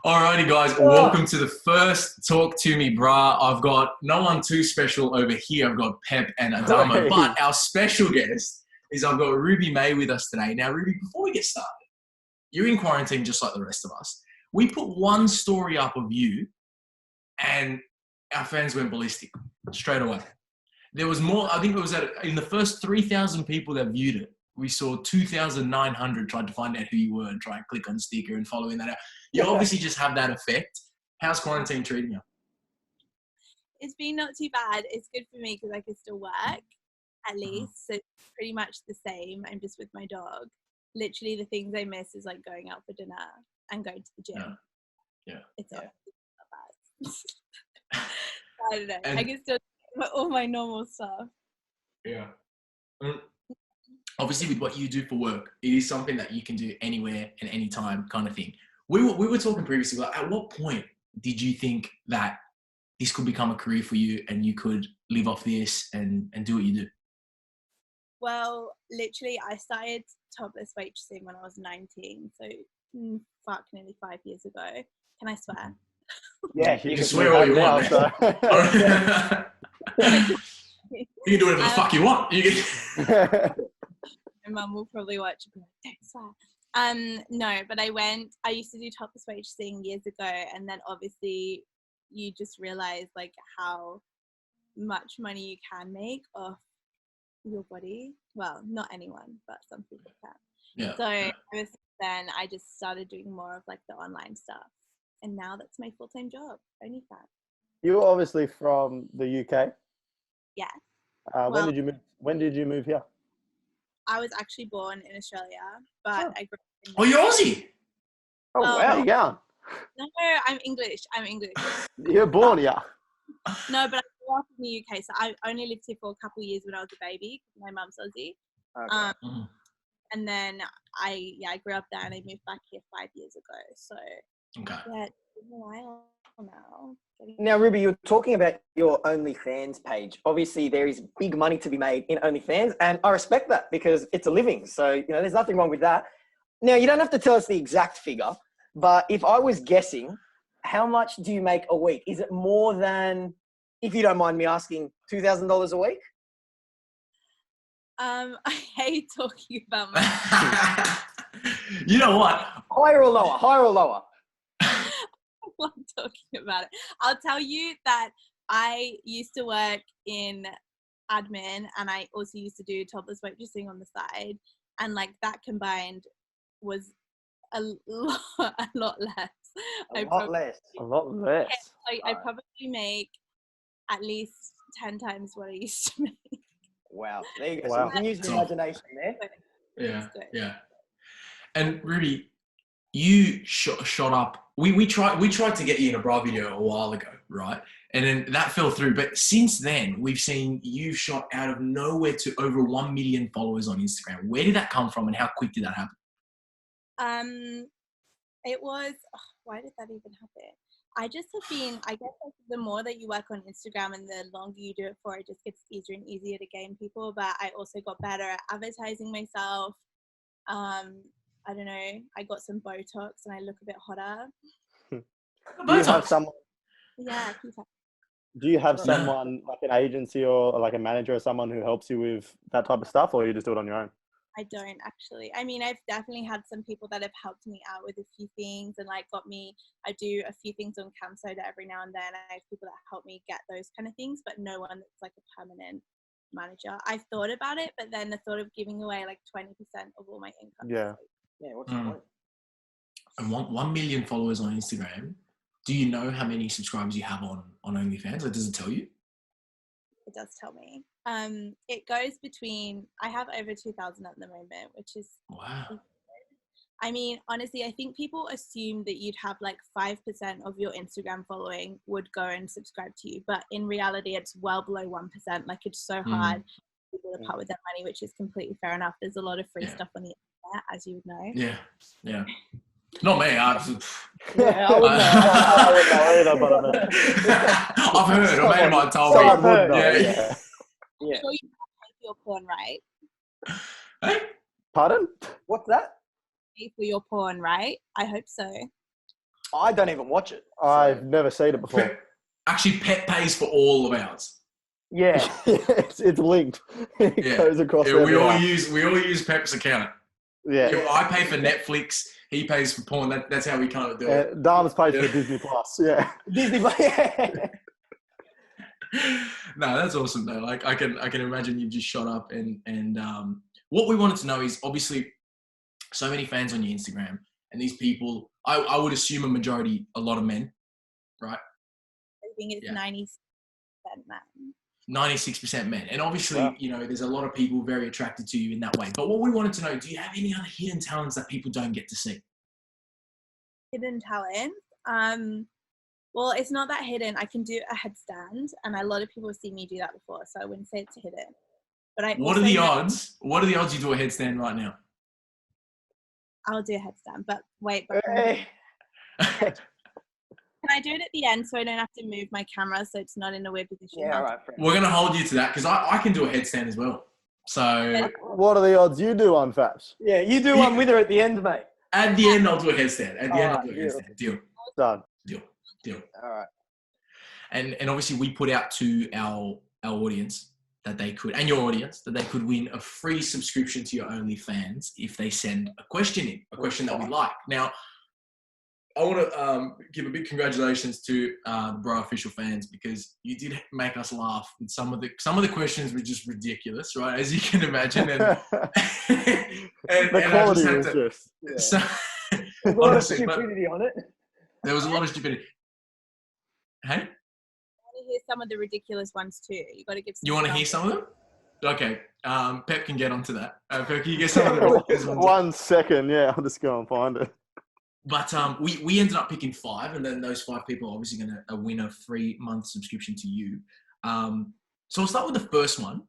Alrighty, guys, welcome to the first Talk to Me, brah. I've got no one too special over here. I've got Pep and Adama, but our special guest is I've got Ruby May with us today. Now, Ruby, before we get started, you're in quarantine just like the rest of us. We put one story up of you, and our fans went ballistic straight away. There was more. I think it was in the first 3,000 people that viewed it. We saw 2,900 tried to find out who you were and try and click on sticker and following that out. You obviously just have that effect. How's quarantine treating you? It's been not too bad. It's good for me because I can still work, at least. So it's pretty much the same. I'm just with my dog. Literally, the things I miss is like going out for dinner and going to the gym. Yeah. It's not bad. I don't know. And I can still do all my normal stuff. Yeah. Obviously, with what you do for work, it is something that you can do anywhere and anytime kind of thing. We were talking previously, like, at what point did you think that this could become a career for you and you could live off this and do what you do? Well, literally, I started topless waitressing when I was 19, so nearly 5 years ago. Can I swear? Yeah, you can swear all you want. So. You can do whatever the fuck you want. My mum will probably watch it, but don't swear. No, but I used to do topless waitressing years ago, and then obviously you just realize like how much money you can make off your body. Well, not anyone, but some people can. Yeah. So ever since then, I just started doing more of like the online stuff, and now that's my full-time job. OnlyFans. You're obviously from the UK. Yeah. When did you move? When did you move here? I was actually born in Australia, but I grew up in... Oh, you're Aussie? Oh, wow. You going? No, I'm English. You're born here? No, but I grew up in the UK, so I only lived here for a couple of years when I was a baby. My mum's Aussie. Okay. And then I grew up there and I moved back here 5 years ago. So, yeah, it's been a while now. Now, Ruby, you're talking about your OnlyFans page. Obviously, there is big money to be made in OnlyFans, and I respect that because it's a living. So, there's nothing wrong with that. Now, you don't have to tell us the exact figure, but if I was guessing, how much do you make a week? Is it more than, if you don't mind me asking, $2,000 a week? I hate talking about my... You know what? Higher or lower? Higher or lower? I love talking about it. I'll tell you that I used to work in admin and I also used to do topless waitressing on the side, and like that combined was a lot less. A lot less. I probably make at least 10 times what I used to make. Wow, there you go. Wow. So you can use your imagination there. Yeah. And Ruby, you shot up. We tried to get you in a bra video a while ago, right? And then that fell through. But since then, we've seen you shot out of nowhere to over 1 million followers on Instagram. Where did that come from, and how quick did that happen? It was. Why did that even happen? I just have been. I guess like, the more that you work on Instagram and the longer you do it for, it just gets easier and easier to gain people. But I also got better at advertising myself. I don't know, I got some Botox and I look a bit hotter. Do you have someone? Yeah. Do you have someone like an agency or like a manager or someone who helps you with that type of stuff, or you just do it on your own? I don't actually. I mean, I've definitely had some people that have helped me out with a few things and like got me, I do a few things on Camsoda every now and then. I have people that help me get those kind of things, but no one that's like a permanent manager. I've thought about it, but then the thought of giving away like 20% of all my income. Yeah. Yeah, what's the point? And 1 million followers on Instagram. Do you know how many subscribers you have on OnlyFans? Or does it tell you? It does tell me. It goes between, I have over 2,000 at the moment, which is... Wow. I mean, honestly, I think people assume that you'd have like 5% of your Instagram following would go and subscribe to you. But in reality, it's well below 1%. Like, it's so hard for people to part with their money, which is completely fair enough. There's a lot of free stuff on the internet, as you would know. Yeah. Not me. I wouldn't know either, but I've heard. A mate of mine told me. I've heard. Yeah. I'm sure you pay for your porn, right? Hey? Pardon? What's that? Pay for your porn, right? I hope so. I don't even watch it. I've never seen it before. Actually, Pep pays for all of ours. Yeah. It's linked. It goes across. Yeah, we all use Pep's account. Yeah. If I pay for Netflix, he pays for porn. That's how we kind of do it. Dharma's pays for Disney Plus. Yeah. Disney Plus. Yeah. No, that's awesome though. Like I can imagine you've just shot up and what we wanted to know is obviously so many fans on your Instagram and these people. I would assume a lot of men, right? I think it's 90% men. 96% men. And obviously, you know, there's a lot of people very attracted to you in that way. But what we wanted to know, do you have any other hidden talents that people don't get to see? Hidden talent? Well, it's not that hidden. I can do a headstand, and a lot of people have seen me do that before, so I wouldn't say it's hidden. But what are the odds? What are the odds you do a headstand right now? I'll do a headstand, but wait. Hey. Can I do it at the end so I don't have to move my camera so it's not in a weird position? Yeah, all right. We're going to hold you to that because I can do a headstand as well. So what are the odds you do on Faps? Yeah, you do one with her at the end, mate. At the end, I'll do a headstand. I'll do a headstand. Deal. Done. Deal. All right. And obviously we put out to our audience that they could, and your audience, that they could win a free subscription to your OnlyFans if they send a question that we like. Now, I want to give a big congratulations to the Bra Official fans because you did make us laugh. And some of the questions were just ridiculous, right? As you can imagine. And, the quality was just... Yeah. So, There's a lot of stupidity on it. There was a lot of stupidity. Hey? I want to hear some of the ridiculous ones too. You got to give. You want to hear some of them? Okay. Pep can get onto that. Pep, can you get some of the ridiculous ones? 1 second. Yeah, I'll just go and find it. But we ended up picking 5, and then those 5 people are obviously going to win a free month subscription to you. So I'll start with the first one.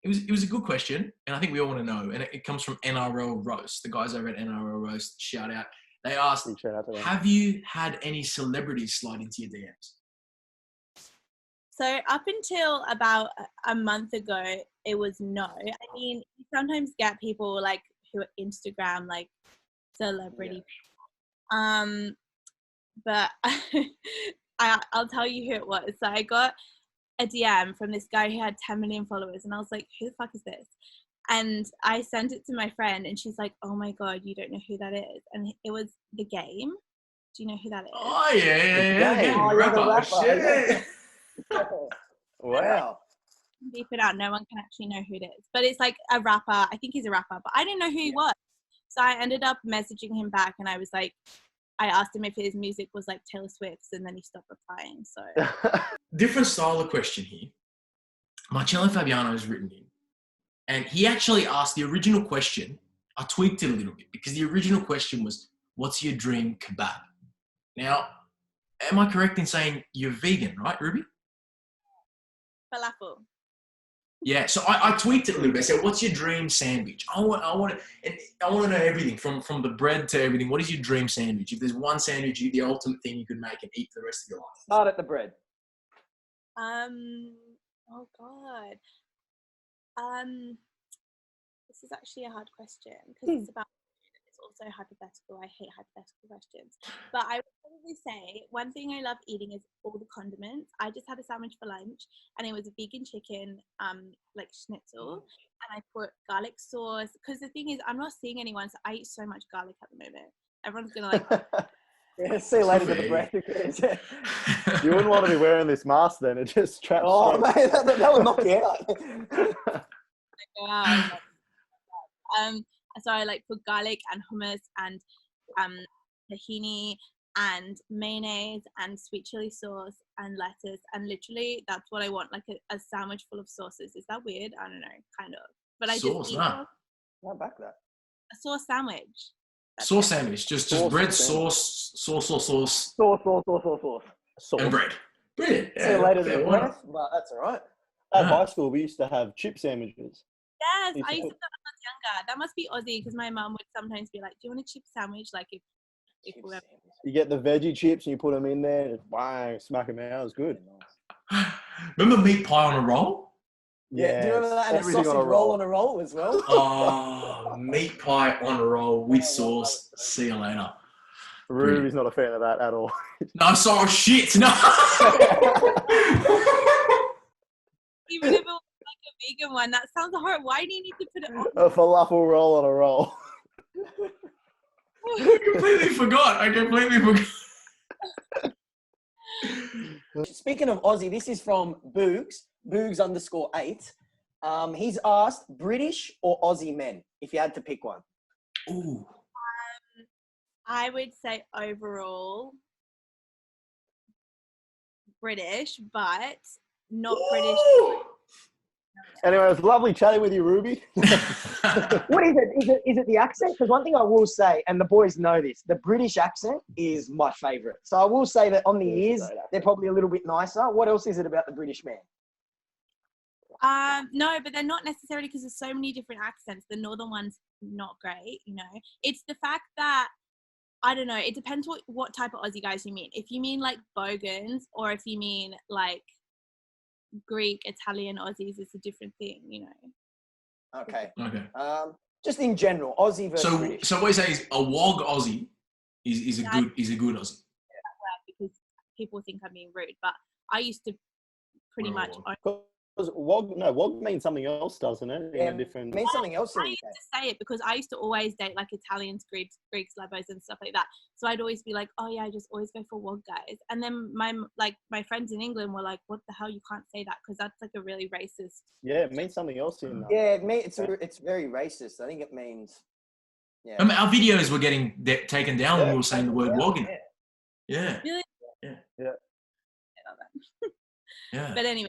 It was a good question, and I think we all want to know. And it comes from NRL Roast. The guys over at NRL Roast, shout out. They asked, have you had any celebrities slide into your DMs? So up until about a month ago, it was no. I mean, you sometimes get people like who are Instagram, like celebrity people. But I'll tell you who it was. So I got a DM from this guy who had 10 million followers, and I was like, who the fuck is this? And I sent it to my friend, and she's like, oh my God, you don't know who that is. And it was The Game. Do you know who that is? Oh, yeah. Oh, Rapper. Shit. Wow. Beep it out. No one can actually know who it is. But it's like a rapper. I think he's a rapper, but I didn't know who he was. So I ended up messaging him back, and I was like, I asked him if his music was like Taylor Swift's, and then he stopped replying. So different style of question here. Marcello Fabiano has written in, and he actually asked the original question. I tweaked it a little bit because the original question was, what's your dream kebab? Now, am I correct in saying you're vegan, right, Ruby? falafel. Yeah, so I tweaked it a little bit. I said, what's your dream sandwich? I want to know everything from the bread to everything. What is your dream sandwich? If there's one sandwich, the ultimate thing you could make and eat for the rest of your life. Start at the bread. Oh God. This is actually a hard question because it's about. It's also hypothetical. I hate hypothetical questions. But I would probably say one thing I love eating is all the condiments. I just had a sandwich for lunch, and it was a vegan chicken, like schnitzel, and I put garlic sauce. Because the thing is, I'm not seeing anyone, so I eat so much garlic at the moment. Everyone's gonna like. Yeah, see you later with the breath. You wouldn't want to be wearing this mask then. It just traps. Oh, mate, that would knock you out. Wow. So I like put garlic and hummus and tahini and mayonnaise and sweet chili sauce and lettuce, and literally that's what I want, like a sandwich full of sauces. Is that weird? I don't know, kind of. But I sauce, just eat Not back that. a sauce sandwich. Sauce sandwich, just bread, sauce, and bread. Brilliant. See you later with the breath, but that's all right. At high school, we used to have chip sandwiches. Yes, I used to do that when I was younger. That must be Aussie because my mum would sometimes be like, "Do you want a chip sandwich?" Like if whoever. You get the veggie chips and you put them in there, and bang, smack them out. It was good. Remember meat pie on a roll? Yeah, do you remember that? And a sausage roll on a roll as well. Oh, meat pie on a roll with sauce. See you later. Ruby's not a fan of that at all. No, sorry, shit. No. Even if it was like a vegan one, that sounds horrible. Why do you need to put it on? A falafel roll on a roll. I completely forgot. Speaking of Aussie, this is from Boogs_8. He's asked British or Aussie men, if you had to pick one. Ooh. I would say overall British, but not British. Anyway, it was lovely chatting with you, Ruby. What is it? Is it the accent? Because one thing I will say, and the boys know this, the British accent is my favourite. So I will say that on the ears, they're probably a little bit nicer. What else is it about the British man? No, but they're not necessarily, because there's so many different accents. The northern one's not great, you know. It's the fact that, I don't know, it depends what type of Aussie guys you mean. If you mean like Bogans, or if you mean like Greek, Italian Aussies, it's a different thing, you know. Okay. Just in general, Aussie versus So, British. so what you say is a wog Aussie is a good Aussie. Because people think I'm being rude, but I used to pretty much. Because wog means something else, doesn't it? Yeah, In a different. It means something else. I used to say it because I used to always date like Italians, Greeks, Labos, and stuff like that. So I'd always be like, oh yeah, I just always go for wog guys. And then my friends in England were like, what the hell? You can't say that because that's like a really racist. Yeah, it means something else in. Yeah, it's very racist. I think it means. Yeah. I mean, our videos were getting taken down when we were saying the word wogging. Really? Yeah. Yeah. But anyway.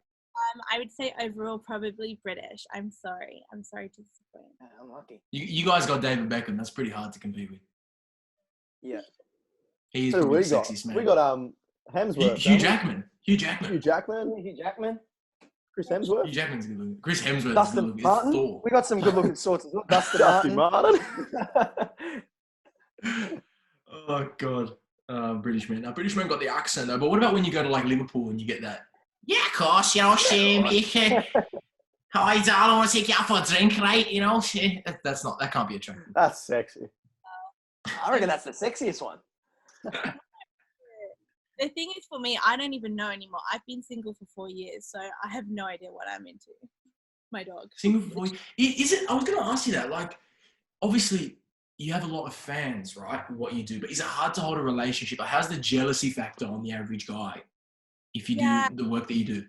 I would say overall probably British. I'm sorry to disappoint. I'm lucky. You guys got David Beckham. That's pretty hard to compete with. Yeah. He's Who probably we the got? sexiest man. We got Hugh Hemsworth. Jackman. Hugh Jackman. Chris Hemsworth. Hugh Jackman's good looking. Chris Hemsworth Dustin is good Martin. looking. Thor. We got some good looking sorts as well. Dustin Martin. Oh God. British man. Now British man got the accent though. But what about when you go to like Liverpool and you get that? Yeah, of course, you know, hi, darling, I want to take you out for a drink, right? You know, that can't be a trend. That's sexy. I reckon that's the sexiest one. The thing is, for me, I don't even know anymore. I've been single for 4 years, so I have no idea what I'm into. My dog. Single for 4 years. Is it? I was going to ask you that. Like, obviously, you have a lot of fans, right? What you do, but is it hard to hold a relationship? Like, how's the jealousy factor on the average guy if you do the work that you do?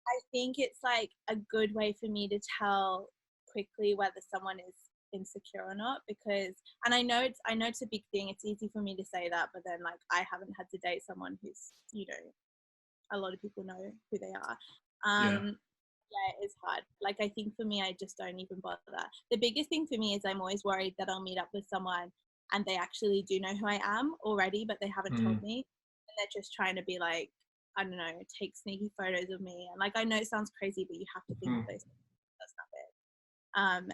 I think it's like a good way for me to tell quickly whether someone is insecure or not, because, and I know it's a big thing. It's easy for me to say that, but then like I haven't had to date someone who's, you know, a lot of people know who they are. Yeah, it's hard. Like I think for me, I just don't even bother. The biggest thing for me is I'm always worried that I'll meet up with someone and they actually do know who I am already, but they haven't told me, and they're just trying to be like, I don't know, take sneaky photos of me. And like, I know it sounds crazy, but you have to think of those things. That's not it.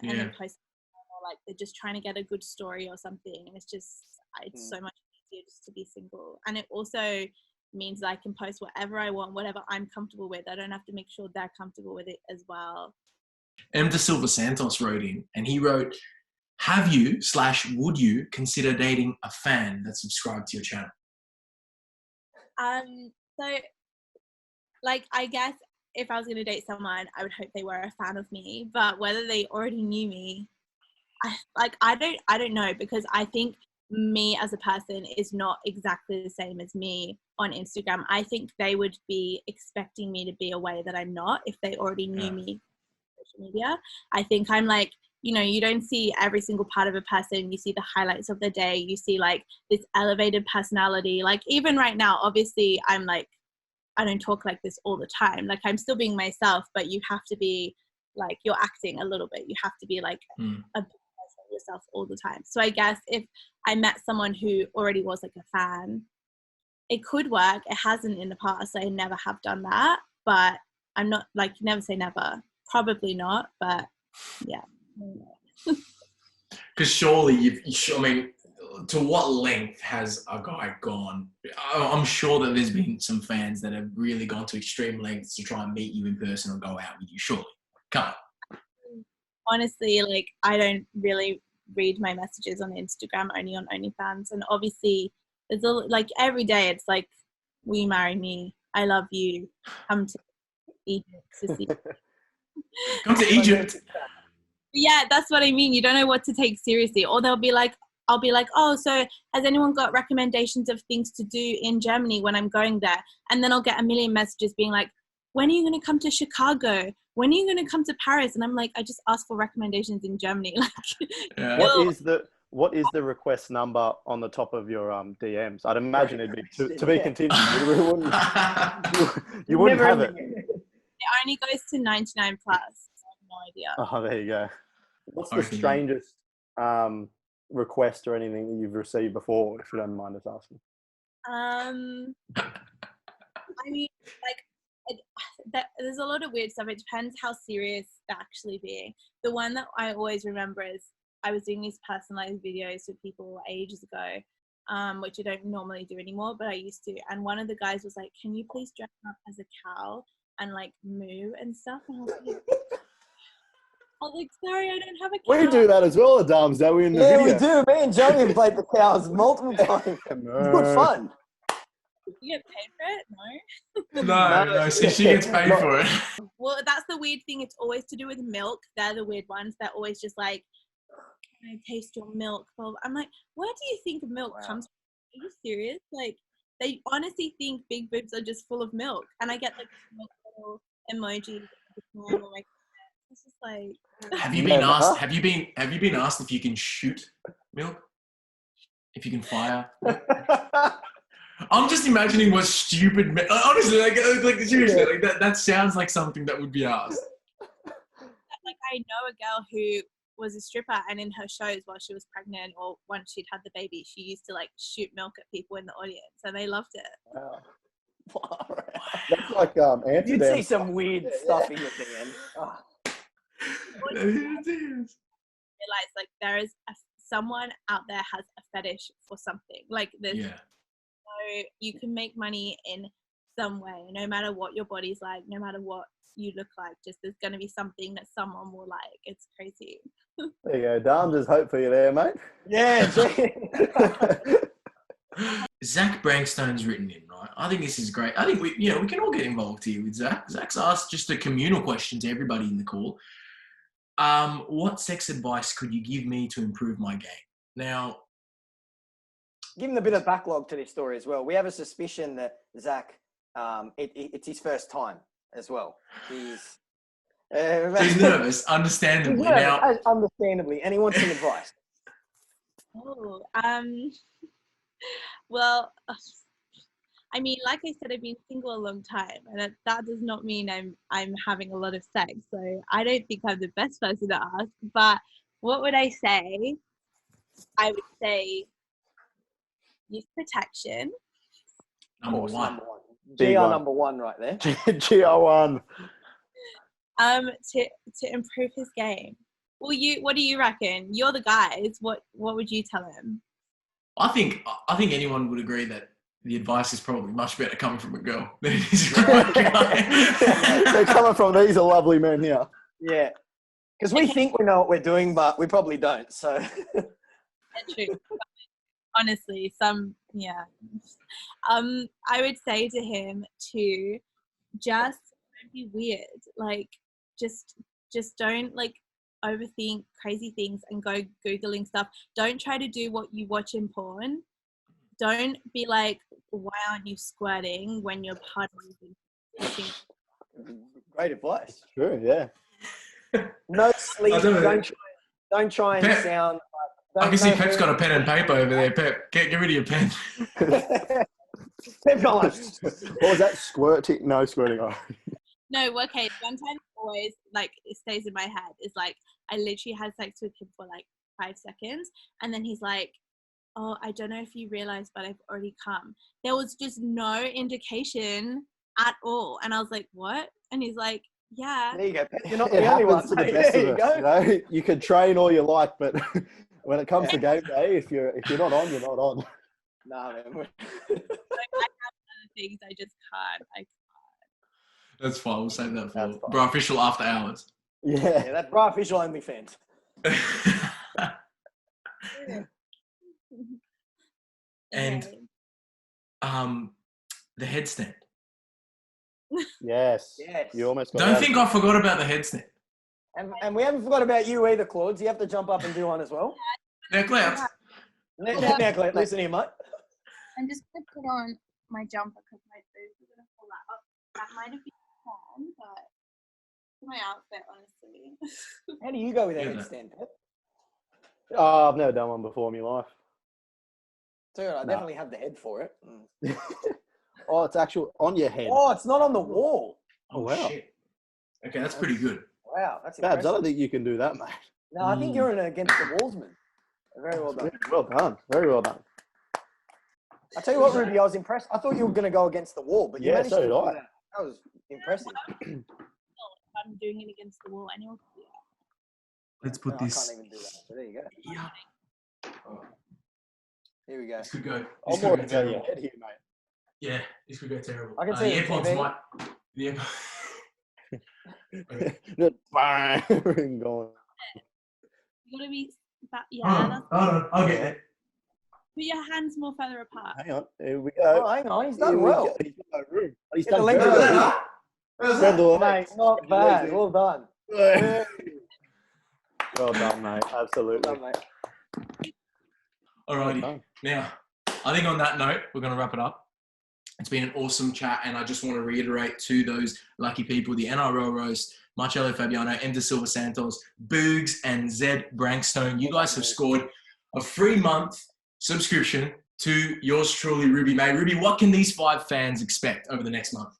And then post, or like they're just trying to get a good story or something. And it's just, it's so much easier just to be single. And it also means that I can post whatever I want, whatever I'm comfortable with. I don't have to make sure they're comfortable with it as well. M. De Silva Santos wrote in, and he wrote, have you / would you consider dating a fan that subscribed to your channel? So, like, I guess if I was going to date someone, I would hope they were a fan of me. But whether they already knew me, I don't know, because I think me as a person is not exactly the same as me on Instagram. I think they would be expecting me to be a way that I'm not if they already knew me on social media. I think I'm like, you know, you don't see every single part of a person. You see the highlights of the day. You see like this elevated personality. Like even right now, obviously I'm like, I don't talk like this all the time. Like I'm still being myself, but you have to be like, you're acting a little bit. You have to be like a big version of yourself all the time. So I guess if I met someone who already was like a fan, it could work. It hasn't in the past. I never have done that, but I'm not like, never say never. Probably not, but yeah. Because surely I mean, to what length has a guy gone? I'm sure that there's been some fans that have really gone to extreme lengths to try and meet you in person or go out with you. Surely, come on. Honestly, like I don't really read my messages on Instagram, only on OnlyFans, and obviously It's like every day it's like, will you marry me? I love you. Come to Egypt to see. Come to Egypt. Yeah, that's what I mean. You don't know what to take seriously. Or I'll be like, oh, so has anyone got recommendations of things to do in Germany when I'm going there? And then I'll get a million messages being like, when are you going to come to Chicago? When are you going to come to Paris? And I'm like, I just asked for recommendations in Germany. Like, Yeah. What is the request number on the top of your DMs? I'd imagine it'd be to be continued. You wouldn't have it. It only goes to 99 plus. I have no idea. Oh, there you go. What's the strangest request or anything that you've received before, if you don't mind us asking? I mean, like, there's a lot of weird stuff. It depends how serious they're actually being. The one that I always remember is I was doing these personalized videos for people ages ago, which I don't normally do anymore, but I used to. And one of the guys was like, can you please dress up as a cow and like moo and stuff? And I was like, sorry, I don't have a cow. We do that as well, Adams, don't we? In the video? We do. Me and Johnny have played the cows multiple times. Good fun. You get paid for it? No. So she gets paid for it. Well, that's the weird thing. It's always to do with milk. They're the weird ones. They're always just like, can I taste your milk? Well, I'm like, where do you think milk comes from? Are you serious? Like, they honestly think big boobs are just full of milk. And I get like little emoji. It's just like. Have you been asked? Have you been asked if you can shoot milk? If you can fire? I'm just imagining what stupid. Honestly, like seriously, like that sounds like something that would be asked. Like, I know a girl who was a stripper, and in her shows while she was pregnant or once she'd had the baby, she used to like shoot milk at people in the audience, and they loved it. Wow. That's like You'd see some weird stuff in your DM. Oh. Realize like there is someone out there has a fetish for something. Like there's so you can make money in some way, no matter what your body's like, no matter what you look like. Just there's going to be something that someone will like. It's crazy. There you go, Dom. There's hope for you there, mate. Yeah. Zach Brankstone's written in, right? I think this is great. I think we can all get involved here with Zach. Zach's asked just a communal question to everybody in the call. What sex advice could you give me to improve my game? Now, give him a bit of backlog to this story as well. We have a suspicion that Zach, it's his first time as well. He's nervous, understandably. Now, understandably, and he wants some advice. Oh, well, I mean, like I said, I've been single a long time, and that does not mean I'm having a lot of sex. So I don't think I'm the best person to ask. But what would I say? I would say use protection. Number one. GR number one right there. GR1. To improve his game. Well, what do you reckon? You're the guys. What would you tell him? I think anyone would agree that the advice is probably much better coming from a girl than it is from a guy. They're coming from these lovely men here. Yeah. Because we think we know what we're doing, but we probably don't. So. True. Honestly, I would say to him to just don't be weird. Like, just don't like overthink crazy things and go Googling stuff. Don't try to do what you watch in porn. Don't be like, why aren't you squirting when you're partying? Great advice. True, yeah. No sleep. Don't try and sound. I can see Pep's got a pen and paper over there. Pep, get rid of your pen. Pep gone. What was that? Squirting? No, squirting. Oh. No, okay. One time always, like, it stays in my head is like, I literally had sex with him for like 5 seconds. And then he's like, oh, I don't know if you realize, but I've already come. There was just no indication at all. And I was like, what? And he's like, yeah. There you go. You're not the only one. There you go. You know? You can train all you like, but when it comes to game day, if you're not on, you're not on. Nah, man. Like, I have other things I just can't. I can't. That's fine. We'll save that for Bro Official After Hours. Yeah, that Bro Official OnlyFans. And the headstand. Yes. Yes. You almost got Don't out think of I forgot about the headstand. And we haven't forgot about you either, Claude. You have to jump up and do one as well. Now, Clouds. Now, Claude, listen here, mate. I'm just going to put on my jumper because my boobs are going to pull that up. That might have been fun, but it's my outfit, honestly. How do you go with that Yeah. headstand, Pep? Oh, I've never done one before in my life. Dude, I Nah. definitely have the head for it. Oh, it's actual on your head. Oh, it's not on the wall. Oh, wow. Shit. Okay, that's pretty good. Wow, that's Babs, I impressive. don't think you can do that, mate. No, I think you're an against the wallsman. Very well done. Well done. Very well done. I tell you what, Ruby, I was impressed. I thought you were going to go against the wall, but you Yeah, managed so to did do I. that. That was impressive. If I'm doing it against the wall, anyone can do that. Let's put No, I this. can't even do that. So there you go. Yeah. Oh, Here we go. this could go. This I'm could more go about your terrible. head here, mate. Yeah, this could go terrible. I can see the the AirPods TV. might. The AirPods. Okay. Just bang, gone. You got to be, Hold on, hold on, I'll get it. put your hands more further apart. Hang on. Here we Oh, go. hang on. He's Here done we well. go. He's got no room. He's Get the done length very of well. that. Spread the Mate, legs. not bad. Well done. Well done, mate. Absolutely. Well done, mate. Alrighty. Well done. Now, I think on that note, we're going to wrap it up. It's been an awesome chat, and I just want to reiterate to those lucky people, the NRL Roast, Marcello Fabiano, M. De Silva Santos, Boogs, and Zed Brankstone. You guys have scored a free month subscription to yours truly, Ruby May. Ruby, what can these 5 fans expect over the next month?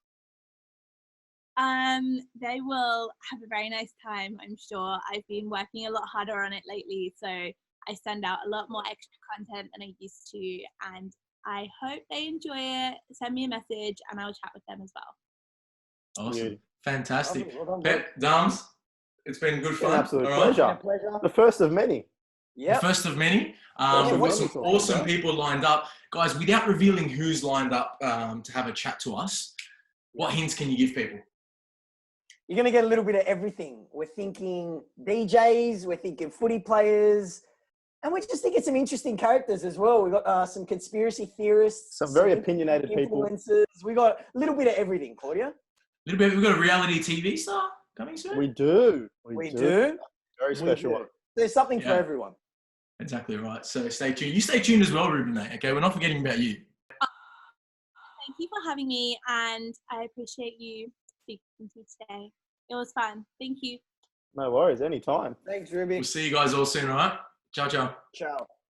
They will have a very nice time, I'm sure. I've been working a lot harder on it lately, so I send out a lot more extra content than I used to, and I hope they enjoy it. Send me a message and I'll chat with them as well. Awesome. Yeah. Fantastic. Well done, Pep, Dams, it's been good It's an fun. absolute All right? pleasure. Pleasure. The first of many. The Yep. first of many. Yeah, We've got some wonderful. awesome people lined up. Guys, without revealing who's lined up to have a chat to us, what hints can you give people? You're going to get a little bit of everything. We're thinking DJs, we're thinking footy players, and we're just thinking some interesting characters as well. We've got some conspiracy theorists. Some very opinionated people. Influencers. We got a little bit of everything, Claudia. We've got a reality TV star coming soon. We do. We do. Very special We one. do. There's something for Yeah. everyone. Exactly right. So stay tuned. You stay tuned as well, Ruby, mate. Okay, we're not forgetting about you. Thank you for having me, and I appreciate you speaking to me today. It was fun. Thank you. No worries. Anytime. Thanks, Ruby. We'll see you guys all soon, all right? Ciao, ciao. Ciao.